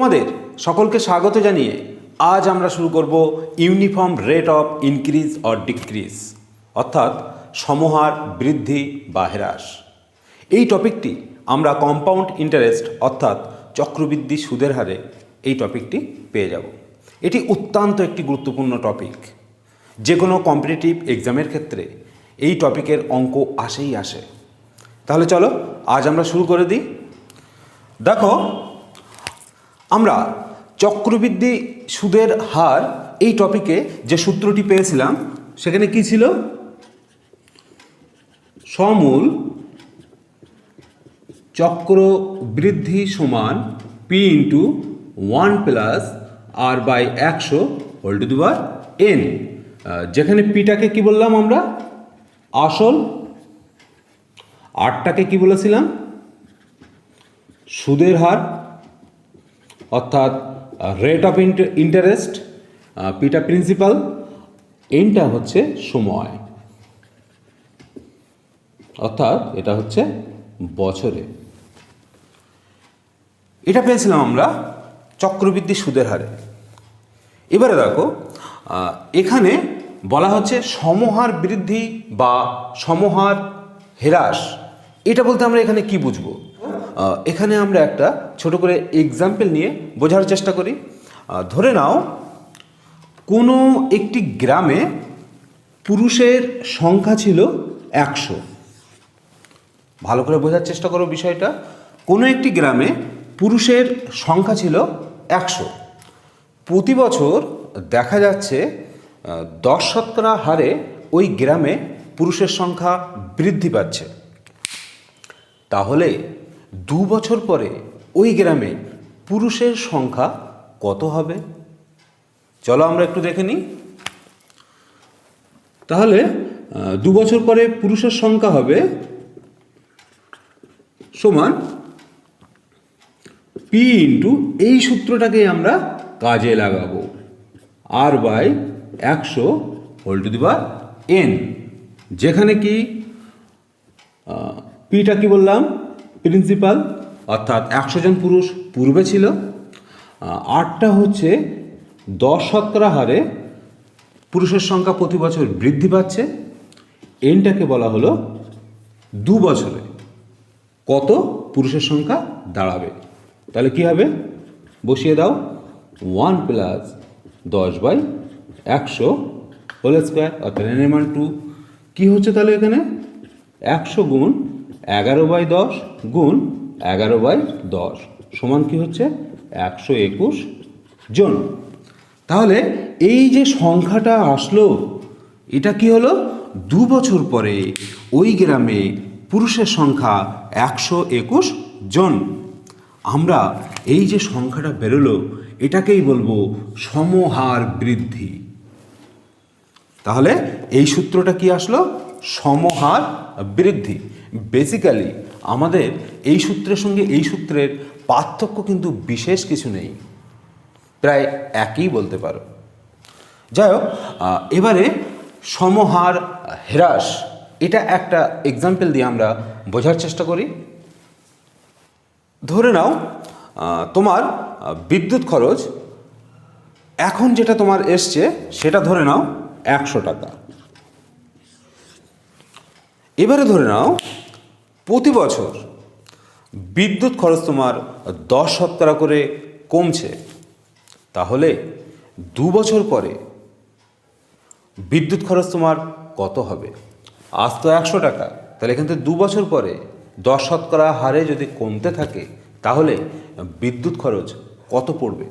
তোমাদের সকলকে স্বাগত জানিয়ে আজ আমরা শুরু করব uniform rate of increase or decrease, অর্থাৎ সমহার বৃদ্ধি বা হ্রাস। এই টপিকটি আমরা কম্পাউন্ড ইন্টারেস্ট অর্থাৎ চক্রবৃদ্ধি সুদের হারে এই টপিকটি পেয়ে যাব। এটি অত্যন্ত একটি গুরুত্বপূর্ণ টপিক। যে কোনো কম্পিটিটিভ এক্সামের ক্ষেত্রে এই টপিকের অঙ্ক আসেই আসে। তাহলে চলো আজ আমরা শুরু করে দিই। দেখো, আমরা চক্রবৃদ্ধি সুদের হার এই টপিকে যে সূত্রটি পেয়েছিলাম সেখানে কি ছিল? সমূল চক্রবৃদ্ধি সমান p into 1 plus r by 100 whole to the power n. যেখানে পিটাকে কি বললাম আমরা? আসল। আরটাকে কি বলেছিলাম? সুদের হার অর্থাৎ রেট অফ ইন্টারেস্ট, পিটা প্রিন্সিপাল, এনটা হচ্ছে সময়, অর্থাৎ এটা হচ্ছে বছরে। এটা পেয়েছিলাম আমরা চক্রবৃদ্ধি সুদের হারে। এবারে দেখো, এখানে বলা হচ্ছে সমহার বৃদ্ধি বা সমহার হ্রাস। এটা বলতে আমরা এখানে কি বুঝবো? এখানে আমরা একটা ছোট করে এক্সাম্পল নিয়ে বোঝার চেষ্টা করি। ধরে নাও কোনো একটি গ্রামে পুরুষের সংখ্যা ছিল 100। ভালো করে বোঝার চেষ্টা করো বিষয়টা। কোনো একটি গ্রামে পুরুষের সংখ্যা ছিল 100। প্রতি বছর দেখা যাচ্ছে 10% হারে ওই গ্রামে পুরুষের সংখ্যা বৃদ্ধি পাচ্ছে। তাহলে 2 বছর পরে ওই গ্রামে পুরুষের সংখ্যা কত হবে? চলো আমরা একটু দেখে নিই। তাহলে 2 বছর পরে পুরুষের সংখ্যা হবে সমান পি ইন্টু, এই সূত্রটাকে আমরা কাজে লাগাবো, আর by 100 whole to the power n. যেখানে কি পিটা কি বললাম? প্রিন্সিপাল, অর্থাৎ 100 জন পুরুষ পূর্বে ছিল। আরটা হচ্ছে 10% হারে পুরুষের সংখ্যা প্রতি বছর বৃদ্ধি পাচ্ছে। এনটাকে বলা হলো 2 বছরে কত পুরুষের সংখ্যা দাঁড়াবে। তাহলে কি হবে? বসিয়ে দাও, 1 প্লাস 10/100 হোল স্কোয়ার, অর্থাৎ এন এর মান 2। কী হচ্ছে তাহলে এখানে? 100 গুণ 11/10 গুণ 11/10 সমান কি হচ্ছে? 121 জন। তাহলে এই যে সংখ্যাটা আসলো, এটা কি হলো? 2 বছর পরে ওই গ্রামে পুরুষের সংখ্যা 121 জন। আমরা এই যে সংখ্যাটা বেরোলো এটাকেই বলবো সমহার বৃদ্ধি। তাহলে এই সূত্রটা কি আসলো? সমহার বৃদ্ধি। বেসিক্যালি আমাদের এই সূত্রের সঙ্গে এই সূত্রের পার্থক্য কিন্তু বিশেষ কিছু নেই, প্রায় একই বলতে পারো। যাই হোক, এবারে সমহার হ্রাস, এটা একটা এক্সাম্পল দিয়ে আমরা বোঝার চেষ্টা করি। ধরে নাও তোমার বিদ্যুৎ খরচ এখন যেটা তোমার এসছে সেটা ধরে নাও 100 টাকা। এবারে ধরে নাও প্রতি বছর বিদ্যুৎ খরচ তোমার 10% করে কমছে। তাহলে 2 বছর পরে বিদ্যুৎ খরচ তোমার কত হবে? আজ তো 100 টাকা, তাহলে এখান থেকে 2 বছর পরে 10% হারে যদি কমতে থাকে তাহলে বিদ্যুৎ খরচ কত পড়বে?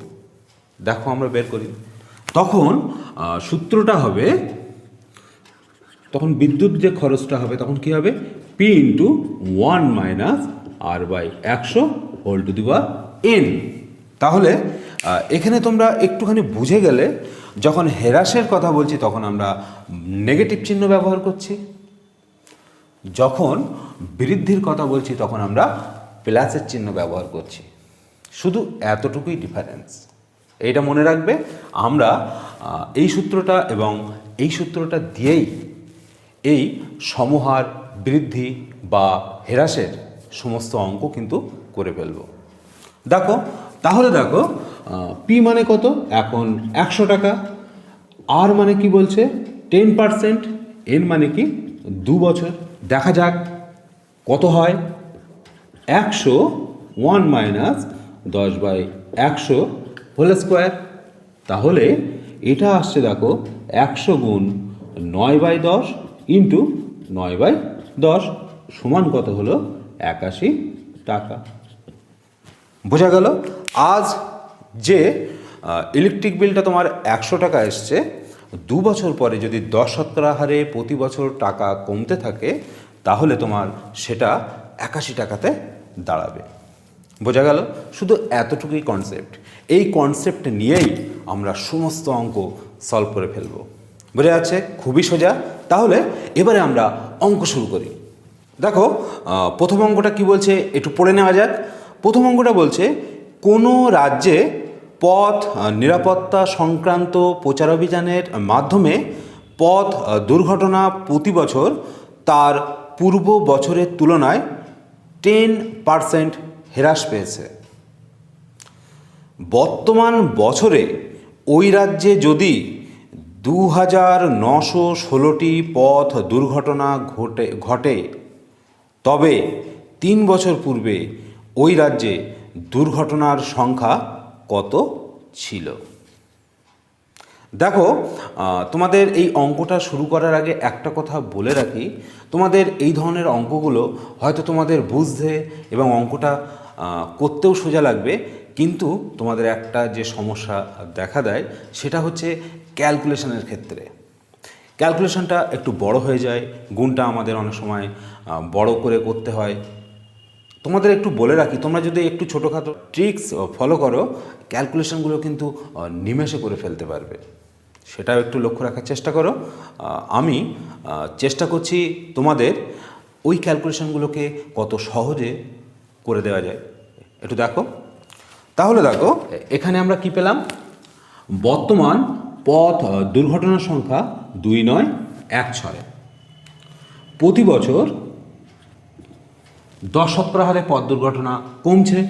দেখো আমরা বের করি। তখন সূত্রটা হবে, তখন বিদ্যুৎ যে খরচটা হবে তখন কি হবে? P into 1 minus r by 100 whole to the power n. তাহলে এখানে তোমরা একটুখানি বুঝে গেলে, যখন হ্রাসের কথা বলছি তখন আমরা নেগেটিভ চিহ্ন ব্যবহার করছি, যখন বৃদ্ধির কথা বলছি তখন আমরা প্লাসের চিহ্ন ব্যবহার করছি। শুধু এতটুকুই ডিফারেন্স। এইটা মনে রাখবে। আমরা এই সূত্রটা এবং এই সূত্রটা দিয়েই এই সমহার বৃদ্ধি বা হ্রাসের সমস্ত অঙ্ক কিন্তু করে ফেলব। দেখো, তাহলে দেখো পি মানে কত, এখন 100 টাকা। আর মানে কি বলছে 10%, এন মানে কি 2 বছর। দেখা যাক কত হয়। 100 1 মাইনাস 10/100 হোল স্কোয়ার। তাহলে এটা আসছে দেখো 100 গুণ 9/10 ইন্টু 9/10 সমান কত হলো 81 টাকা। বোঝা গেল? আজ যে ইলেকট্রিক বিলটা তোমার 100 টাকা এসছে, 2 বছর পরে যদি 10% হারে প্রতি বছর টাকা কমতে থাকে তাহলে তোমার সেটা 81 টাকাতে দাঁড়াবে। বোঝা গেল? শুধু এতটুকুই কনসেপ্ট। এই কনসেপ্ট নিয়েই আমরা সমস্ত অঙ্ক সলভ করে ফেলব। বোঝা যাচ্ছে? খুবই সোজা। তাহলে এবারে আমরা অঙ্ক শুরু করি। দেখো প্রথম অঙ্কটা কি বলছে একটু পড়ে নেওয়া যাক। প্রথম অঙ্কটা বলছে কোনো রাজ্যে পথ নিরাপত্তা সংক্রান্ত প্রচারাভিযানের মাধ্যমে পথ দুর্ঘটনা প্রতি বছর তার পূর্ব বছরের তুলনায় 10% হ্রাস পেয়েছে। বর্তমান বছরে ওই রাজ্যে যদি 2916টি পথ দুর্ঘটনা ঘটে তবে 3 বছর পূর্বে ওই রাজ্যে দুর্ঘটনার সংখ্যা কত ছিল? দেখো তোমাদের এই অঙ্কটা শুরু করার আগে একটা কথা বলে রাখি, তোমাদের এই ধরনের অঙ্কগুলো হয়তো তোমাদের বুঝতে এবং অঙ্কটা করতেও সোজা লাগবে, কিন্তু তোমাদের একটা যে সমস্যা দেখা দেয় সেটা হচ্ছে ক্যালকুলেশনের ক্ষেত্রে। ক্যালকুলেশনটা একটু বড় হয়ে যায়, গুণটা আমাদের অনেক সময় বড় করে করতে হয়। তোমাদের একটু বলে রাখি, তোমরা যদি একটু ছোটোখাটো ট্রিক্স ফলো করো ক্যালকুলেশনগুলো কিন্তু নিমেষে করে ফেলতে পারবে। সেটাও একটু লক্ষ্য রাখার চেষ্টা করো। আমি চেষ্টা করছি তোমাদের ওই ক্যালকুলেশনগুলোকে কত সহজে করে দেওয়া যায় একটু দেখো। তাহলে দেখো এখানে আমরা কি পেলাম, বর্তমান পথ দুর্ঘটনার সংখ্যা 2916। প্রতি বছর 10% হারে পথ দুর্ঘটনা কমছে।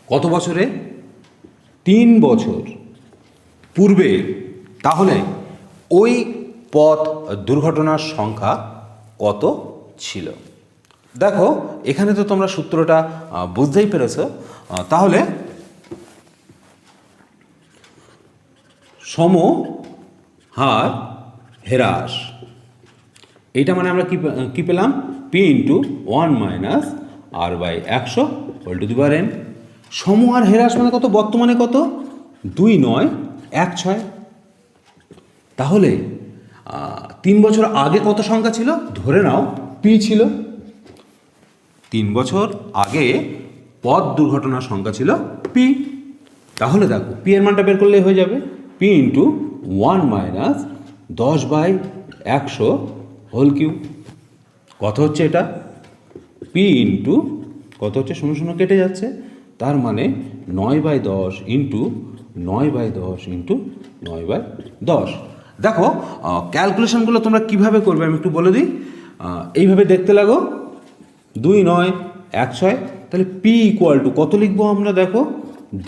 কত বছরে? 3 বছর পূর্বে। তাহলে ওই পথ দুর্ঘটনার সংখ্যা কত ছিল? দেখো এখানে তো তোমরা সূত্রটা বুঝতেই পেরেছ। তাহলে সম হার হ্রাস, এইটা মানে আমরা কি পেলাম, p into 1 minus r/100 whole to the power n। সম হার হ্রাস মানে কত, বর্তমানে কত 2916। তাহলে 3 বছর আগে কত সংখ্যা ছিল, ধরে নাও পি ছিল। 3 বছর আগে পথ দুর্ঘটনার সংখ্যা ছিল পি। তাহলে দেখো পি এর মানটা বের করলেই হয়ে যাবে, p into 1 minus 10/100 whole cube. কত হচ্ছে এটা, পি ইন্টু কত হচ্ছে, 0 কেটে যাচ্ছে, তার মানে 9/10 ইন্টু 9/10 ইন্টু 9/10। দেখো ক্যালকুলেশনগুলো তোমরা কিভাবে করবে আমি একটু বলে দিই। এইভাবে দেখতে লাগো, 2916। তাহলে পি ইকুয়াল টু কত লিখবো আমরা, দেখো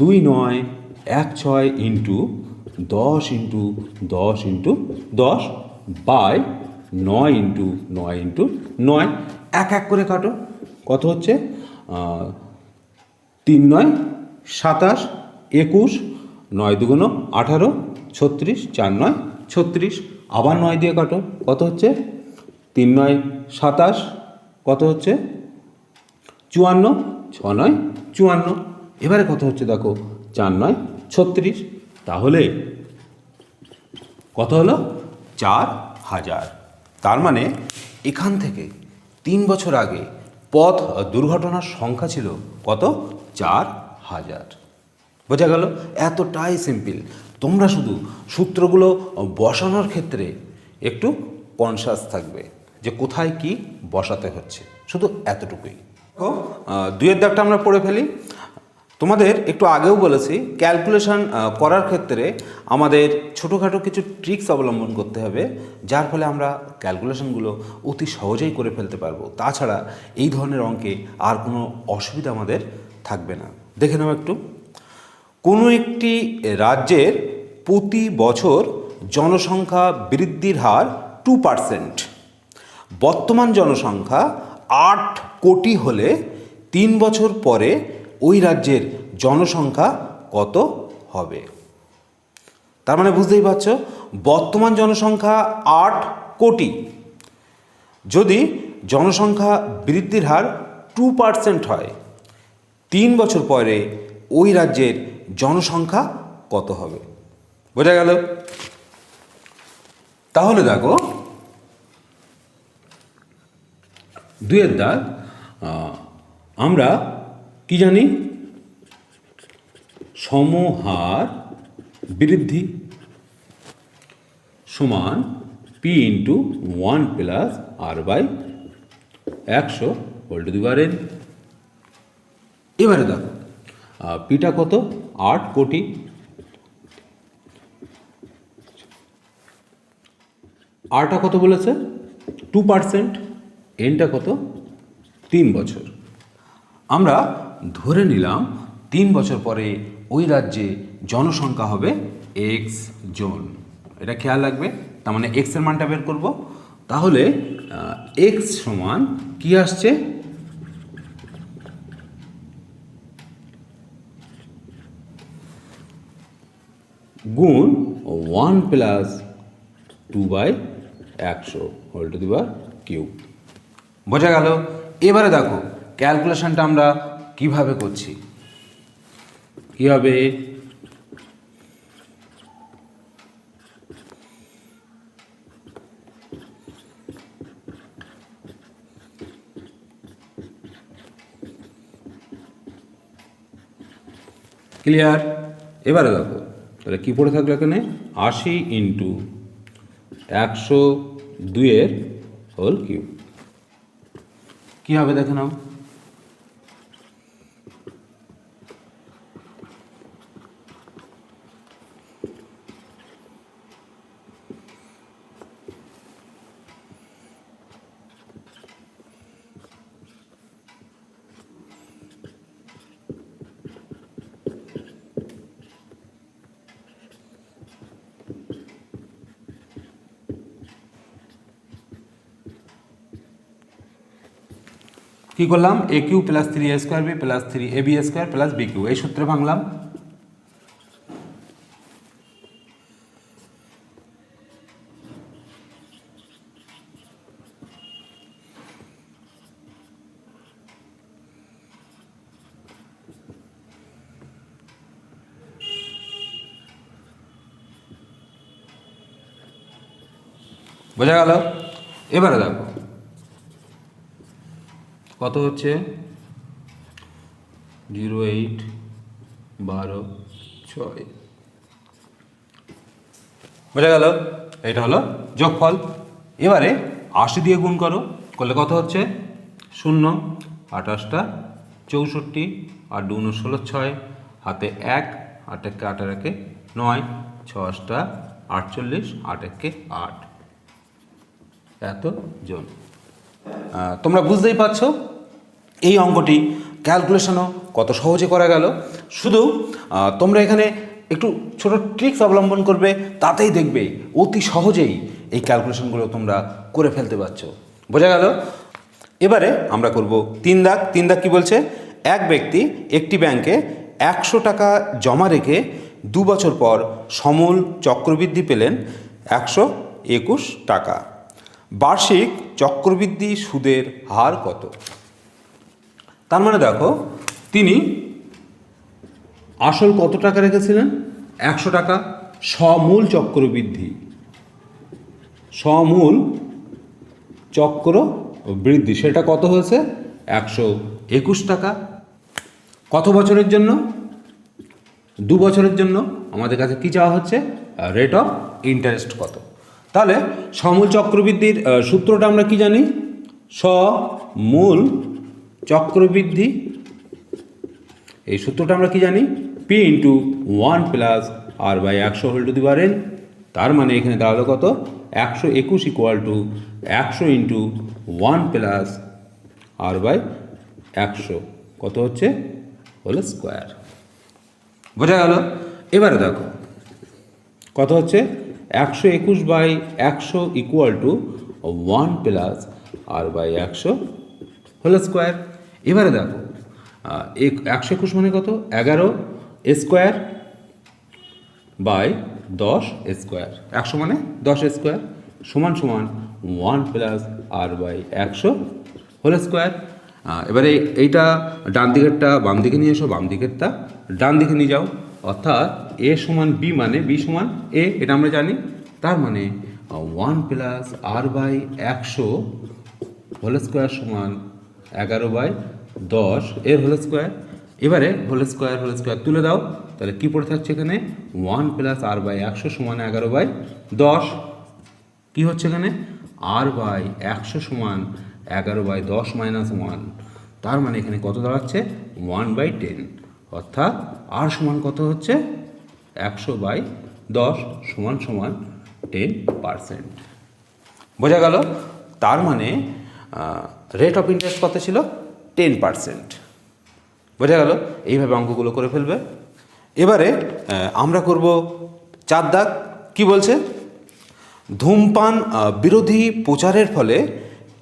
2916 into 10 into 10 into 10 by 9 into 9 into 9। এক এক করে কাটো, কত হচ্ছে 3 9 27, 21, 9 2 18, 36, 4 9 36। আবার 9 দিয়ে কাটো, কত হচ্ছে 3 9 27, কত হচ্ছে 54, 6 9 54। এবারে কত হচ্ছে দেখো 4 9 36। তাহলে কত হলো 4000। তার মানে এখান থেকে 3 বছর আগে পথ দুর্ঘটনার সংখ্যা ছিল কত, 4000। বোঝা গেল? এতটাই সিম্পল। তোমরা শুধু সূত্রগুলো বসানোর ক্ষেত্রে একটু কনসাস থাকবে যে কোথায় কি বসাতে হচ্ছে, শুধু এতটুকুই। তো 2-এর দাগটা আমরা পড়ে ফেলি। তোমাদের একটু আগেও বলেছি ক্যালকুলেশন করার ক্ষেত্রে আমাদের ছোটোখাটো কিছু ট্রিক্স অবলম্বন করতে হবে, যার ফলে আমরা ক্যালকুলেশনগুলো অতি সহজেই করে ফেলতে পারবো। তাছাড়া এই ধরনের অঙ্কে আর কোনো অসুবিধা আমাদের থাকবে না। দেখে নাও একটু, কোনো একটি রাজ্যের প্রতি বছর জনসংখ্যা বৃদ্ধির হার 2%। বর্তমান জনসংখ্যা 8 কোটি হলে 3 বছর পরে ওই রাজ্যের জনসংখ্যা কত হবে? তার মানে বুঝতেই পারছো, বর্তমান জনসংখ্যা 8 কোটি, যদি জনসংখ্যা বৃদ্ধির হার 2% হয়, 3 বছর পরে ওই রাজ্যের জনসংখ্যা কত হবে? বোঝা গেল? তাহলে দেখো 2 দাগ, আমরা কি জানি? সমহার বৃদ্ধি সমান p into 1 plus r by 100 whole to the power n। এবারে দেখো পিটা কত? 8 কোটি, আরটা কত বলেছে? 2%, এনটা কত? 3 বছর। আমরা ধরে নিলাম 3 বছর পরে ওই রাজ্যে জনসংখ্যা হবে এক্স জন। এটা খেয়াল রাখবে। তার মানে এক্স এর মানটা বের করব। তাহলে এক্স সমান কি আসছে? গুণ 1 plus 2/100 whole to the power cube. বোঝা গেল? এবারে দেখো ক্যালকুলেশনটা আমরা কিভাবে করছি। কি হবে? ক্লিয়ার? এবারে দেখো তাহলে কী পড়ে থাকলো এখানে? 80 ইন্টু 102 হোল কিউব। কী হবে দেখে নাও। কি করলাম? A cube plus 3a square b plus 3ab square plus b cube, এই সূত্রে ভাঙলাম। বোঝা গেল? এবারে দেখো কত হচ্ছে? 08 12 6। বোঝা গেল? এটা হলো যোগফল। এবারে 80 দিয়ে গুণ করো, করলে কত হচ্ছে? 0 28টা 64 আর 2 × 16 6, হাতে 1, 8 একে 8 আর 1 9, 6 8টা 48, 8 একে 8, এত জন। তোমরা বুঝতেই পারছো এই অঙ্কটি ক্যালকুলেশনও কত সহজে করা গেল। শুধু তোমরা এখানে একটু ছোট ট্রিক্স অবলম্বন করবে, তাতেই দেখবে অতি সহজেই এই ক্যালকুলেশনগুলো তোমরা করে ফেলতে পারছো। বোঝা গেল? এবারে আমরা করব 3 দাগ। 3 দাগ কী বলছে? এক ব্যক্তি একটি ব্যাংকে 100 টাকা জমা রেখে 2 বছর পর সমূল চক্রবৃদ্ধি পেলেন 121 টাকা। বার্ষিক চক্রবৃদ্ধি সুদের হার কত? তার মানে দেখো তিনি আসল কত টাকা রেখেছিলেন? 100 টাকা। সমূল চক্রবৃদ্ধি, সমূল চক্রবৃদ্ধি সেটা কত হয়েছে? 121 টাকা। কত বছরের জন্য? 2 বছরের জন্য। আমাদের কাছে কী চাওয়া হচ্ছে? রেট অফ ইন্টারেস্ট কত। তাহলে সমূল চক্রবৃদ্ধির সূত্রটা আমরা কি জানি? সমূল চক্রবৃদ্ধি, এই সূত্রটা আমরা কি জানি? P into 1 plus r by 100 whole to the power n। তার মানে এখানে দাঁড়ালো কত? 121 equal to 100 into 1 plus r by 100 কত হচ্ছে? Whole square. বোঝা গেল? এবারে দেখো কত হচ্ছে 121/100 equal to 1 plus r/100 whole square. এবারে দেখো 121 মানে কত 11 স্কোয়ার বাই 10 স্কোয়ার, 100 মানে 10 স্কোয়ার সমান সমান 1 প্লাস r/100 হোল স্কোয়ার। এবারে এইটা ডান দিকেরটা বাম দিকে নিয়ে এসো, বাম দিকেরটা ডান দিকে নিয়ে যাও, অর্থাৎ এ সমান বি মানে বি সমান এ, এটা আমরা জানি। তার মানে 1 প্লাস r/100 হোল স্কোয়ার সমান 11/10 এর হোল স্কোয়ার। এবারে হোল স্কোয়ার তুলে দাও, তাহলে কী পড়ে থাকছে এখানে 1 প্লাস r/100 সমান 11/10। কী হচ্ছে এখানে r/100 সমান 11/10 মাইনাস 1, তার মানে এখানে কত দাঁড়াচ্ছে 1/10, অর্থাৎ আর সমান কত হচ্ছে 100/10 সমান সমান 10%। বোঝা গেল? তার মানে রেট অফ ইন্টারেস্ট কত ছিল 10%। বোঝা গেল? এইভাবে অঙ্কগুলো করে ফেলবে। এবারে আমরা করব 4 দাগ। কি বলছে? ধূমপান বিরোধী প্রচারের ফলে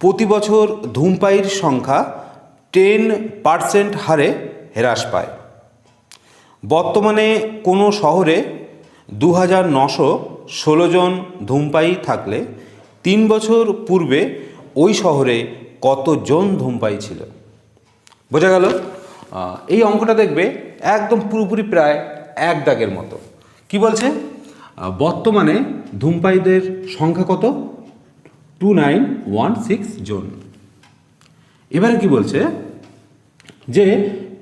প্রতি বছর ধূমপায়ীর সংখ্যা 10% হারে হ্রাস পায়। বর্তমানে কোনো শহরে 2916 জন ধূমপায়ী থাকলে 3 বছর পূর্বে ওই শহরে কতজন ধূমপায়ী ছিল? বোঝা গেল? এই অঙ্কটা দেখবে একদম পুরোপুরি প্রায় 1 দাগের মতো। কি বলছে? বর্তমানে ধূমপায়ীদের সংখ্যা কত 2916 জন। এবারে কি বলছে যে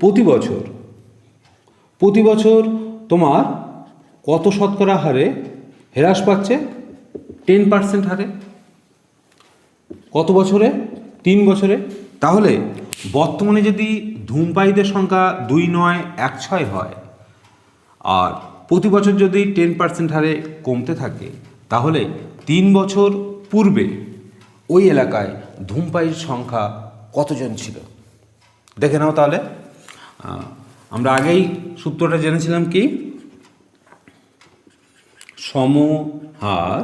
প্রতি বছর তোমার কত শতকরা হারে হ্রাস পাচ্ছে 10% হারে। কত বছরে? 3 বছরে। তাহলে বর্তমানে যদি ধূমপায়ীদের সংখ্যা 2916 হয় আর প্রতি বছর যদি 10% হারে কমতে থাকে, তাহলে 3 বছর পূর্বে ওই এলাকায় ধূমপায়ীর সংখ্যা কতজন ছিল দেখে নাও। তাহলে আমরা আগেই সূত্রটা জেনেছিলাম কি, সমহার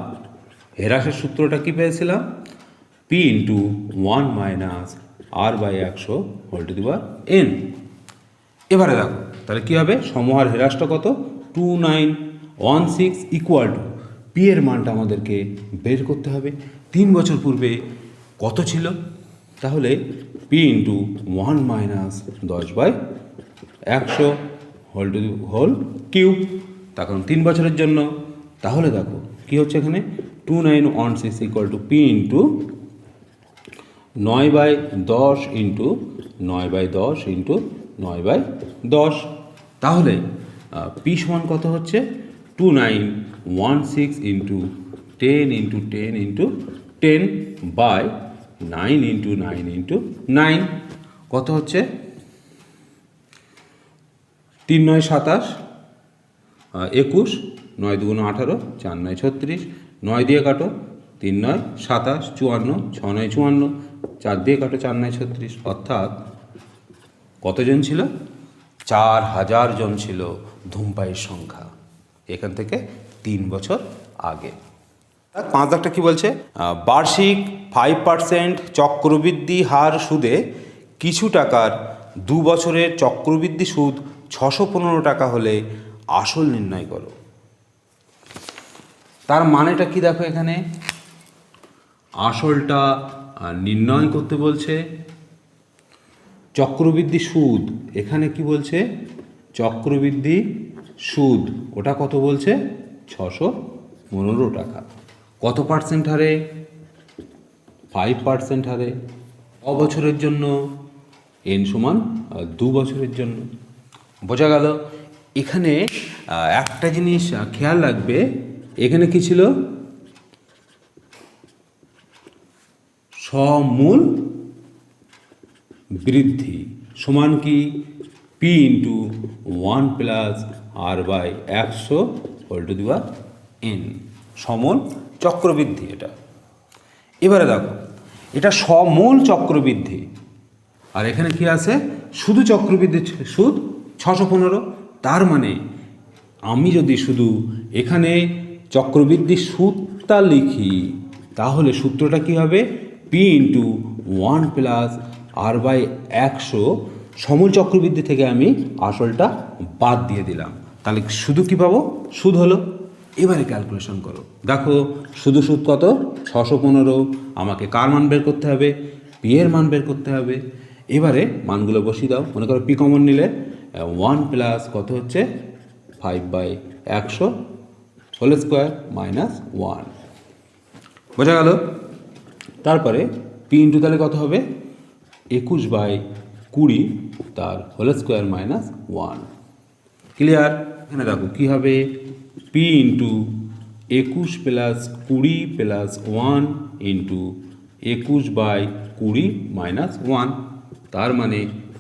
হ্রাসের সূত্রটা কি পেয়েছিলাম p × 1 minus r/100 whole to the power n। এবারে দেখো তাহলে কী হবে, সমহার হ্রাসটা কত 2916 ইকুয়াল টু p এর মানটা আমাদেরকে বের করতে হবে 3 বছর পূর্বে কত ছিল। তাহলে p × 1 মাইনাস 10/100 হোল কিউব, তখন 3 বছরের জন্য। তাহলে দেখো কি হচ্ছে এখানে 2916 equal to p × 9/10 into 9/10 into 9/10। তাহলে p সমান কত হচ্ছে 2916 into 10 into 10 into 10/9 into 9 into 9 কত হচ্ছে 3 9 27 21, 9 2 18, 4 9 36, 9 দিয়ে কাটো 3 9 27, 54, 6 9 54, 4 দিয়ে কাটো 4 9 36, অর্থাৎ কতজন ছিল 4000 জন ছিল ধূমপায়ীর সংখ্যা এখান থেকে 3 বছর আগে। 5 দাগটা কি বলছে, বার্ষিক 5% চক্রবৃদ্ধি হার সুদে কিছু টাকার 2 বছরের চক্রবৃদ্ধি সুদ 615 টাকা হলে আসল নির্ণয় করো। তার মানেটা কি দেখো, এখানে আসলটা নির্ণয় করতে বলছে। চক্রবৃদ্ধি সুদ এখানে কি বলছে, চক্রবৃদ্ধি সুদ ওটা কত বলছে 615 টাকা। কত পার্সেন্ট হারে 5% হারে। বছরের জন্য n সমান 2 বছরের জন্য। বোঝা গেল? এখানে একটা জিনিস খেয়াল রাখবে, এখানে কি ছিল সমূল বৃদ্ধি সমান কি p × 1 plus r/100 whole to the power n, সমূল চক্রবৃদ্ধি এটা। এবারে দেখো এটা সমূল চক্রবৃদ্ধি, আর এখানে কি আছে শুধু চক্রবৃদ্ধি সুদ 615। তার মানে আমি যদি শুধু এখানে চক্রবৃদ্ধির সূত্রটা লিখি তাহলে সূত্রটা কি হবে, P into 1 plus r by 100 সমূল চক্রবৃদ্ধি থেকে আমি আসলটা বাদ দিয়ে দিলাম, তাহলে শুধু কি পাবো, সুদ হলো। এবারে ক্যালকুলেশন করো, দেখো শুধু সুদ কত, 615। আমাকে কার মান বের করতে হবে, পি এর মান বের করতে হবে। এবারে মানগুলো বসিয়ে দাও, মনে করো পি কমন নিলে 1 প্লাস কত হচ্ছে 5/100 হোল স্কোয়ার মাইনাস 1, বোঝা গেল। তারপরে পি ইন্টু তাহলে কত হবে 21/20 তার হোল স্কোয়ার মাইনাস 1, ক্লিয়ার। এখানে দেখো কী হবে, P into 21 plus 20 plus 1 into 21/20 minus 1, তার মানে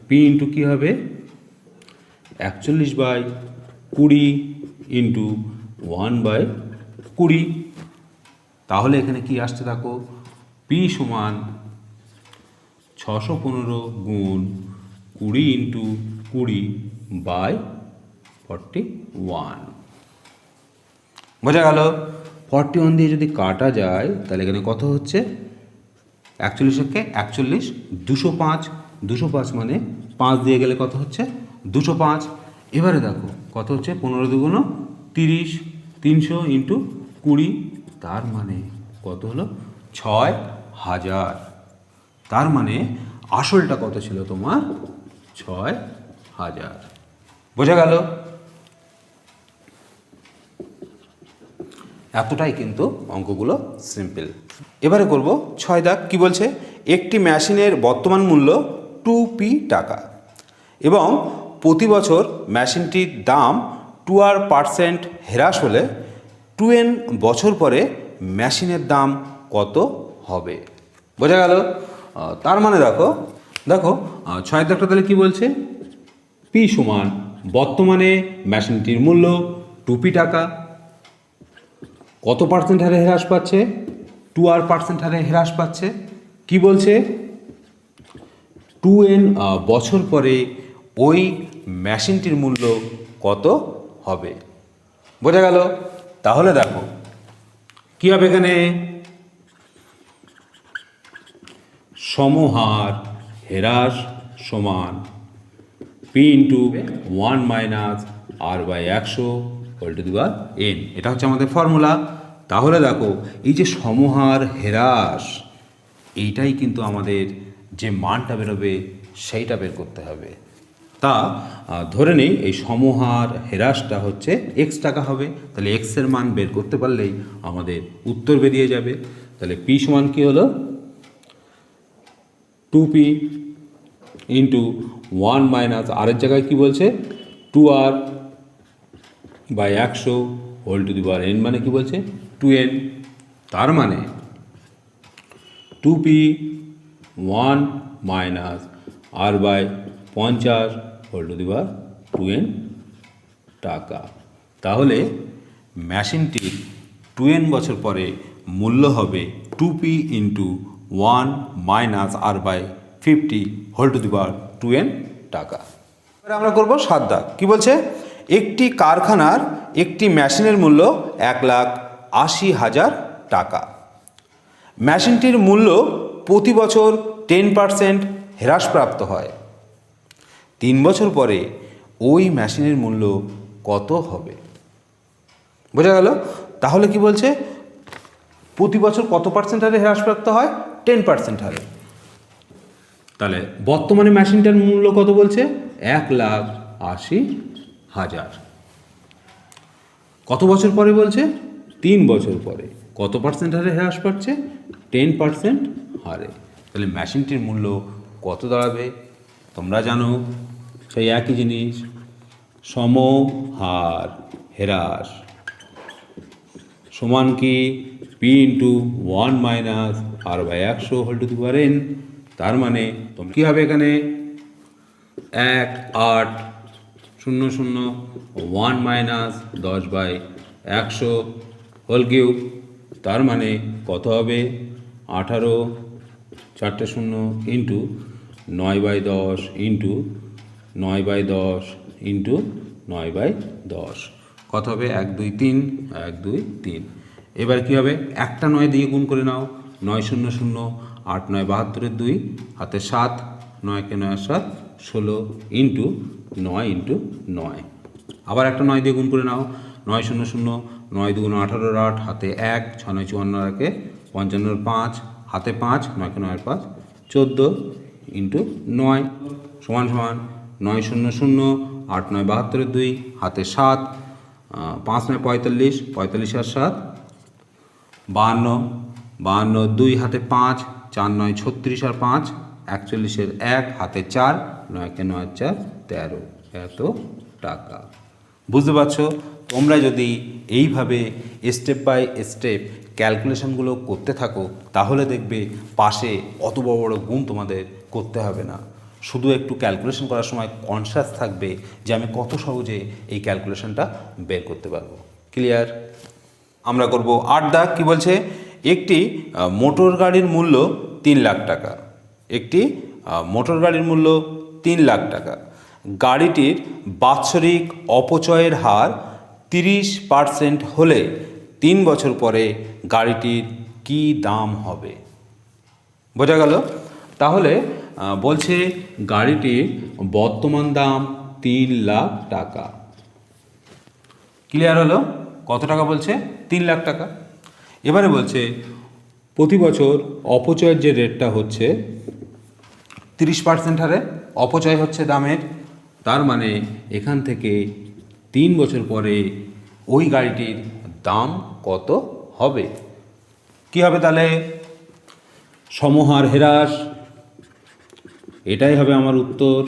পি ইন্টু কী হবে 41/20 ইন্টু 1/20। তাহলে এখানে কি আসছে দেখো, পি সমান 615 গুণ 20 ইন্টু 20/41, বোঝা গেল। 41 দিয়ে যদি কাটা যায় তাহলে এখানে কত হচ্ছে, 41কে 41, 205, 205 মানে 5 দিয়ে গেলে কত হচ্ছে 205। এবারে দেখো কত হচ্ছে 15 দুগুণ 30, 300 ইন্টু 20, তার মানে কত হলো 6000। তার মানে আসলটা কত ছিল তোমার 6000, বোঝা গেল। এতটাই কিন্তু অঙ্কগুলো সিম্পল। এবারে করব 6 দাগ। কি বলছে, একটি মেশিনের বর্তমান মূল্য 2p টাকা এবং প্রতি বছর মেশিনটির দাম 2% হ্রাস হলে 2n বছর পরে মেশিনের দাম কত হবে, বোঝা গেল। তার মানে দেখো 6 দাগটা তাহলে কী বলছে, পি সমান বর্তমানে মেশিনটির মূল্য 2p টাকা, কত পার্সেন্ট হারে হ্রাস পাচ্ছে, 2% হারে হ্রাস পাচ্ছে। কি বলছে 2n বছর পরে ওই মেশিনটির মূল্য কত হবে, বোঝা গেল। তাহলে দেখো কি হবে, এখানে সমহার হ্রাস সমান p into 1 minus r/100 whole to the power n, এটা হচ্ছে আমাদের ফর্মুলা। তাহলে দেখো এই যে সমহার হ্রাস, এইটাই কিন্তু আমাদের যে মানটা বেরোবে সেইটা বের করতে হবে। তা ধরে নেই এই সমহার হ্রাসটা হচ্ছে x টাকা হবে, তাহলে x এর মান বের করতে পারলেই আমাদের উত্তর বেরিয়ে যাবে। তাহলে p সমান কী হলো 2p ইন্টু 1 মাইনাস r এর জায়গায় কী বলছে 2r/100 whole to the power n, মানে কি বলছে 2n। তার মানে 2p 1 minus r/50 whole to the power 2n টাকা। তাহলে মেশিনটির 2n বছর পরে মূল্য হবে 2p into 1 minus r/50 whole to the power 2n টাকা। এবার আমরা করব 7 দাগ। কী বলছে, একটি কারখানার একটি মেশিনের মূল্য 1,80,000 টাকা। মেশিনটির মূল্য প্রতি বছর 10% হ্রাসপ্রাপ্ত হয়, 3 বছর পরে ওই মেশিনের মূল্য কত হবে, বোঝা গেল। তাহলে কি বলছে প্রতি বছর কত পার্সেন্ট হারে হ্রাসপ্রাপ্ত হয়, 10% হারে। তাহলে বর্তমানে মেশিনটার মূল্য কত বলছে 1,80,000, কত বছর পরে বলছে 3 বছর পরে, কত পার্সেন্ট হারে হ্রাস পাচ্ছে 10% হারে। তাহলে মেশিনটির মূল্য কত দাঁড়াবে, তোমরা জানো সেই একই জিনিস, সমহার হ্রাস সমান কি p into 1 minus r/100 whole to the power n। তার মানে তোমার কী হবে, এখানে 1,800 1 মাইনাস 10/100 হোল কিউব, তার মানে কত হবে 18 4 0 ইন্টু 9/10 ইন্টু 9/10 ইন্টু 9/10 কত হবে 1 2 3 1 2 3। এবার কী হবে একটা 9 দিয়ে গুণ করে নাও 9 0 0 8 9 72 2 হাতে 7 9 কে 9 7 16 ইন্টু 9 ইন্টু 9। আবার একটা 9 দিয়ে গুণ করে নাও 9 0 0 9 2 18 8 হাতে 1 6 9 54 কে 55 5 হাতে 5 9 কে 9 5 14 ইন্টু 9 সমান সমান 9 0 0 8 9 72 2 হাতে 7 5 9 45 45 আর 7 52 52 2 হাতে 5 4 9 36 আর 5 41 এর 1 হাতে 4 9 কে 9 4 13 এত টাকা। বুঝতে পারছো? তোমরা যদি এইভাবে স্টেপ বাই স্টেপ ক্যালকুলেশনগুলো করতে থাকো তাহলে দেখবে পাশে অত বড় বড় গুণ তোমাদের করতে হবে না, শুধু একটু ক্যালকুলেশন করার সময় কনসাস থাকবে যে আমি কত সহজে এই ক্যালকুলেশনটা বের করতে পারবো। ক্লিয়ার? আমরা করব 8 দাগ। কী বলছে? একটি মোটর গাড়ির মূল্য 3 লাখ টাকা। একটি মোটর গাড়ির মূল্য 3 লাখ টাকা। গাড়িটির বাৎসরিক অপচয়ের হার 30% হলে 3 বছর পরে গাড়িটির কী দাম হবে? বোঝা গেল? তাহলে বলছে গাড়িটির বর্তমান দাম 3 লাখ টাকা। ক্লিয়ার হলো? কত টাকা বলছে? 3 লাখ টাকা। এবারে বলছে প্রতি বছর অপচয়ের যে রেটটা হচ্ছে 30% হারে অপচয় হচ্ছে দামের, তার মানে এখান থেকে 3 বছর পরে ওই গাড়িটির দাম কত হবে? কি হবে তাহলে? সমহার হ্রাস, এটাই হবে আমার উত্তর।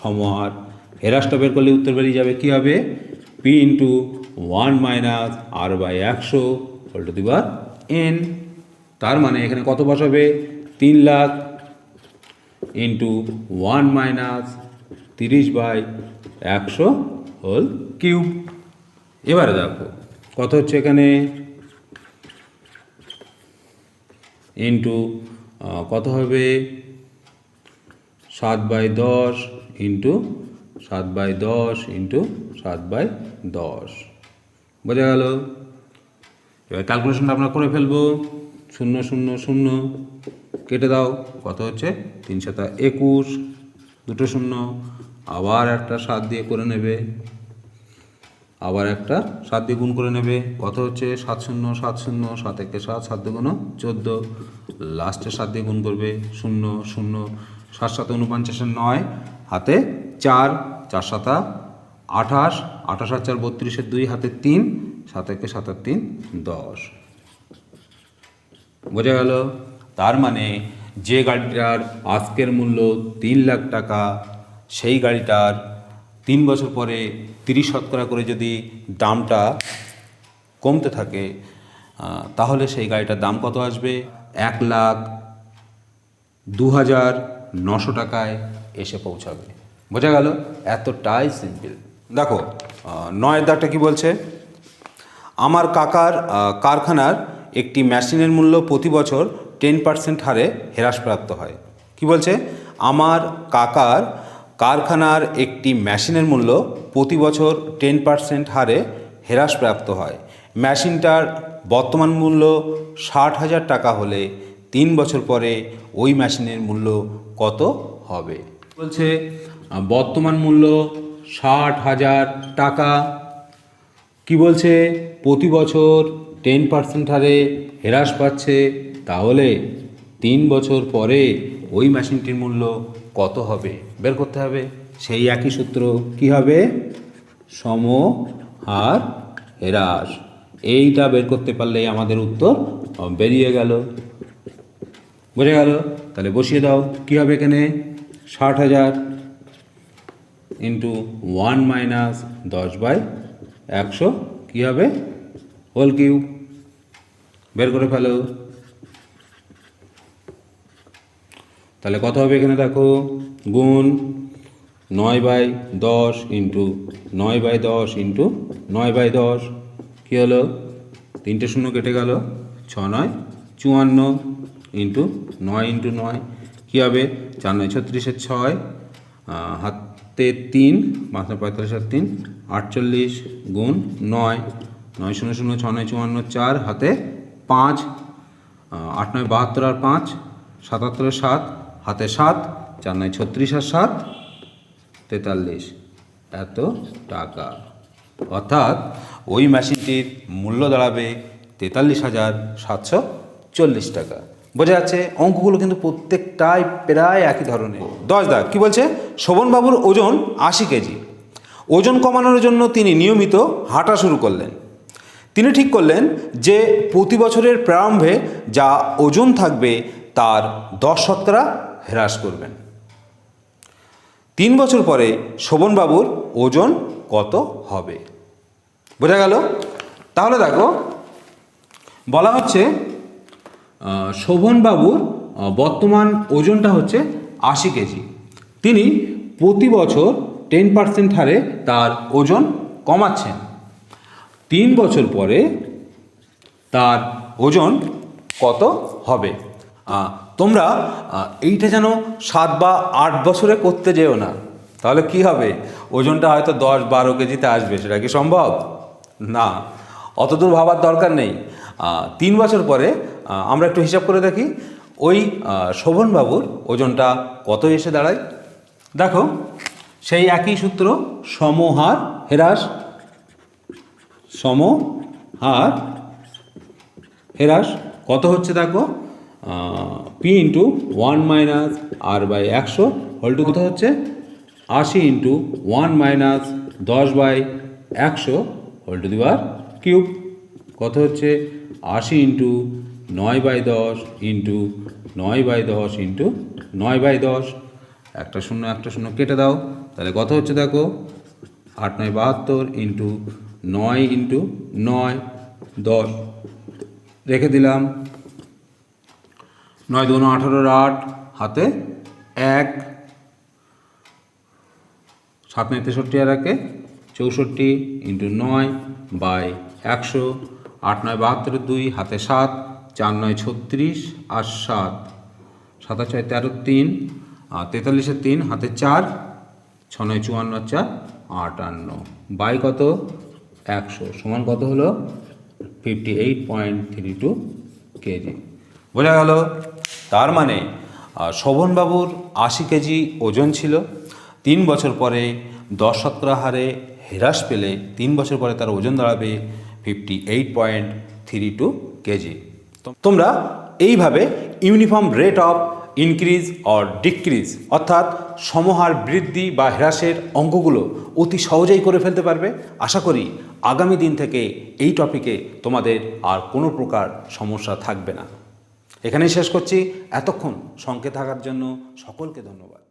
সমহার হ্রাসটা বের করলে উত্তর বেরিয়ে যাবে। কি হবে? P into 1 minus r by 100 whole to the power n। তার মানে এখানে কত বসাবে? 3 lakh into 1 minus 30/100 whole cube. এবারে দেখো কত হচ্ছে এখানে ইন্টু কত হবে 7/10 ইন্টু 7/10 ইন্টু 7/10। বোঝা গেল? এবার ক্যালকুলেশনটা আমরা করে ফেলবো। 0 0 0 কেটে দাও, কত হচ্ছে 3 7 21, দুটো 0, আবার একটা 7 দিয়ে করে নেবে, আবার একটা 7 দিয়ে গুণ করে নেবে, কত হচ্ছে 7 0 7 0 7 1 7 7 2 14, লাস্টে 7 দিয়ে গুণ করবে 0 0 7 7 49 9 হাতে 4 4 7 28 28 আর 4 32 2 হাতে 3 7 1 7 আর 3 10। বোঝা গেল? তার মানে যে গাড়িটার আজকের মূল্য 3 লাখ টাকা সেই গাড়িটার 3 বছর পরে 30% করে যদি দামটা কমতে থাকে তাহলে সেই গাড়িটার দাম কত আসবে? 1,02,900 টাকায় এসে পৌঁছাবে। বোঝা গেল? এতটাই সিম্পল। দেখো 9 দাগটা কি বলছে? আমার কাকার কারখানার একটি মেশিনের মূল্য প্রতি বছর 10% হারে হ্রাসপ্রাপ্ত হয়। কি বলছে? আমার কাকার কারখানার একটি মেশিনের মূল্য প্রতি বছর 10% হারে হ্রাসপ্রাপ্ত হয়। মেশিনটার বর্তমান মূল্য 60,000 টাকা হলে 3 বছর পরে ওই মেশিনের মূল্য কত হবে? বলছে বর্তমান মূল্য 60,000 টাকা। কি বলছে? প্রতি বছর 10% হারে হ্রাস পাচ্ছে, তাহলে 3 বছর পরে ওই মেশিনটির মূল্য কত হবে বের করতে হবে। সেই একই সূত্র, কি হবে? সমহার হ্রাস। এইটা বের করতে পারলেই আমাদের উত্তর বেরিয়ে গেল। বোঝা গেল? তাহলে বসিয়ে দাও। কি হবে এখানে? 60,000 ইন্টু 1 মাইনাস 10/100 কী হবে? Whole cube. বের করে ফেলো। তাহলে কত হবে এখানে দেখো? গুণ 9/10 ইন্টু 9/10 ইন্টু 9/10 কী হলো? 3টে 0 কেটে গেল, 6 9 54 ইন্টু 9 ইন্টু 9 কী হবে? 4 9 36 6 হাত তে 3 5 45 আর 3 48 গুণ 9 9 0 0 6 9 54 4 হাতে 5 8 9 72 আর 5 77 7 হাতে 7 4 9 36 আর 7 43 এত টাকা। অর্থাৎ ওই মেশিনটির মূল্য দাঁড়াবে 43,740 টাকা। বোঝা যাচ্ছে অঙ্কগুলো কিন্তু প্রত্যেকটাই প্রায় একই ধরনের। 10 দাগ কী বলছে, শোভনবাবুর ওজন 80 কেজি। ওজন কমানোর জন্য তিনি নিয়মিত হাঁটা শুরু করলেন। তিনি ঠিক করলেন যে প্রতি বছরের প্রারম্ভে যা ওজন থাকবে তার 10% হ্রাস করবেন। 3 বছর পরে শোভনবাবুর ওজন কত হবে? বোঝা গেল? তাহলে দেখো বলা হচ্ছে শোভনবাবুর বর্তমান ওজনটা হচ্ছে 80 কেজি। তিনি প্রতি বছর 10% হারে তার ওজন কমাচ্ছেন। 3 বছর পরে তার ওজন কত হবে? তোমরা এইটা যেন 7 বা 8 বছরে করতে যেও না, তাহলে কি হবে, ওজনটা হয়তো 10-12 কেজিতে আসবে। সেটা কি সম্ভব? না, অতদূর ভাবার দরকার নেই। 3 বছর পরে আমরা একটু হিসাব করে দেখি ওই শোভনবাবুর ওজনটা কত এসে দাঁড়ায়। দেখো সেই একই সূত্র, সমহার হ্রাস, সমহার হ্রাস কত হচ্ছে দেখো, P into 1 minus r by 100 whole to কত হচ্ছে 80 into 1 minus 10 by 100 whole to the power cube কত হচ্ছে 80 into 9 by 10 into 9 by 10 into 9 by 10, একটা শূন্য কেটে দাও, তাহলে কত হচ্ছে দেখো 8 9 72 ইন্টু 9 ইন্টু 9 10 রেখে দিলাম, 9 2 18 8 হাতে 1 7 9 63 আর 1 64 ইন্টু 9 বাই 100, 8 9 72 2 হাতে 7 4 9 36 আর 7 7 6 13 3 43 3 হাতে 4 6 9 54 4 58 বাই কত 100 সমান কত হলো 58.32 কেজি। বোঝা গেল? তার মানে শোভনবাবুর 80 কেজি ওজন ছিল। 3 বছর পরে 10% হারে হ্রাস পেলে 3 বছর পরে তার ওজন দাঁড়াবে 58.32 কেজি। তোমরা এইভাবে uniform rate of increase or decrease অর্থাৎ সমহার বৃদ্ধি বা হ্রাসের অঙ্কগুলো অতি সহজেই করে ফেলতে পারবে। আশা করি আগামী দিন থেকে এই টপিকে তোমাদের আর কোনো প্রকার সমস্যা থাকবে না। এখানেই শেষ করছি। এতক্ষণ সঙ্গে থাকার জন্য সকলকে ধন্যবাদ।